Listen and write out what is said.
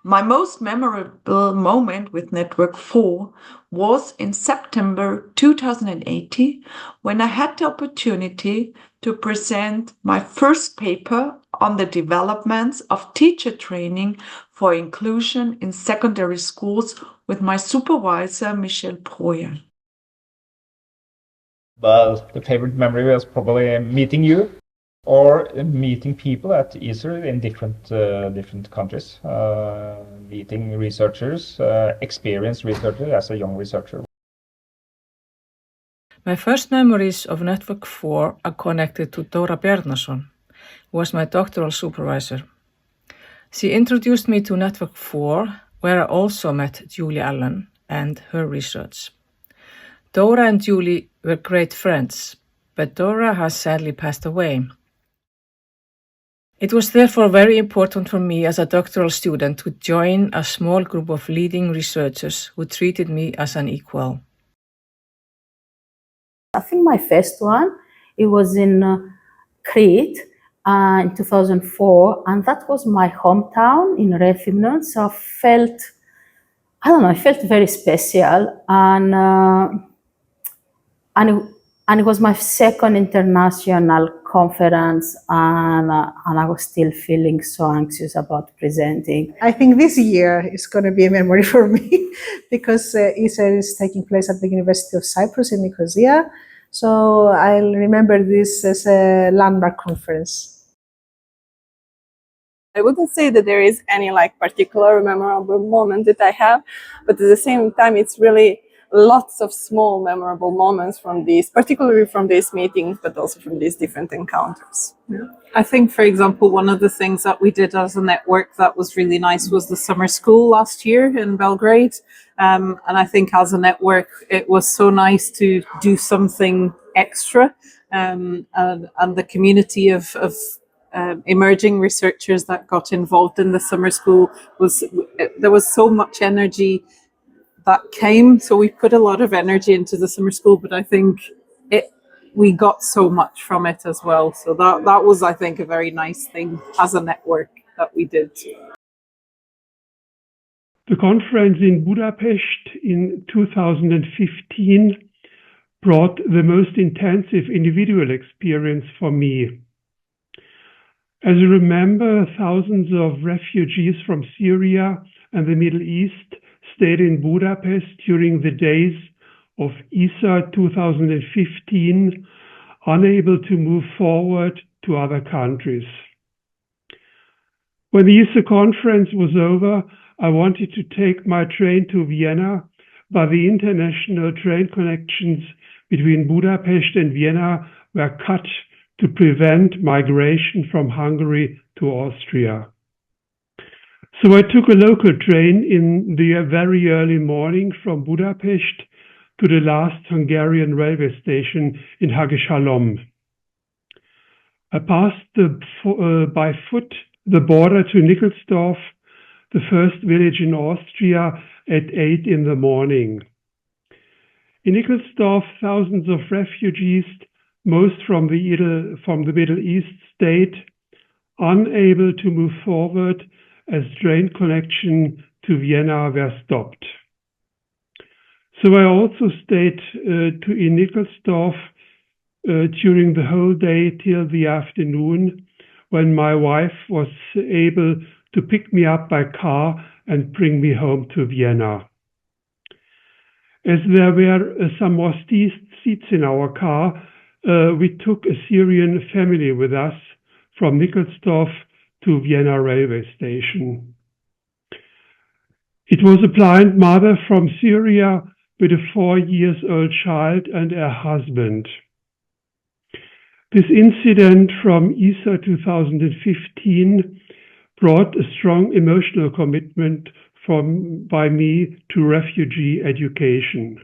My most memorable moment with Network 4 was in September 2018 when I had the opportunity to present my first paper on the developments of teacher training for inclusion in secondary schools with my supervisor, Michel Breuer. Well, the favorite memory was probably meeting you or meeting people at ECER in different countries, meeting researchers, experienced researchers as a young researcher. My first memories of Network 4 are connected to Dóra Bjarnason, who was my doctoral supervisor. She introduced me to Network 4, where I also met Julie Allen and her research. Dóra and Julie were great friends, but Dóra has sadly passed away. It was therefore very important for me as a doctoral student to join a small group of leading researchers who treated me as an equal. I think my first one, it was in Crete in 2004, and that was my hometown in Rethymnon, so I felt very special, and it was my second international conference, and I was still feeling so anxious about presenting. I think this year is going to be a memory for me because ECER is taking place at the University of Cyprus in Nicosia. So I'll remember this as a landmark conference. I wouldn't say that there is any particular memorable moment that I have, but at the same time, it's really lots of small memorable moments from these, particularly from these meetings, but also from these different encounters. Yeah. I think, for example, one of the things that we did as a network that was really nice was the summer school last year in Belgrade. And I think as a network, it was so nice to do something extra. And the community of emerging researchers that got involved in the summer school there was so much energy that came. So we put a lot of energy into the summer school, but I think we got so much from it as well. So that was, I think, a very nice thing as a network that we did. The conference in Budapest in 2015 brought the most intensive individual experience for me. As you remember, thousands of refugees from Syria and the Middle East stayed in Budapest during the days of ECER 2015, unable to move forward to other countries. When the ECER conference was over, I wanted to take my train to Vienna, but the international train connections between Budapest and Vienna were cut to prevent migration from Hungary to Austria. So I took a local train in the very early morning from Budapest to the last Hungarian railway station in Hagishalom. I passed by foot the border to Nickelsdorf, the first village in Austria, at 8 in the morning. In Nickelsdorf, thousands of refugees, most from the Middle East, stayed, unable to move forward as train connection to Vienna were stopped. So I also stayed in Nickelsdorf during the whole day till the afternoon, when my wife was able to pick me up by car and bring me home to Vienna. As there were some more seats in our car, we took a Syrian family with us from Nickelsdorf to Vienna railway station. It was a blind mother from Syria with a 4-year-old child and her husband. This incident from ECER 2015 brought a strong emotional commitment by me to refugee education.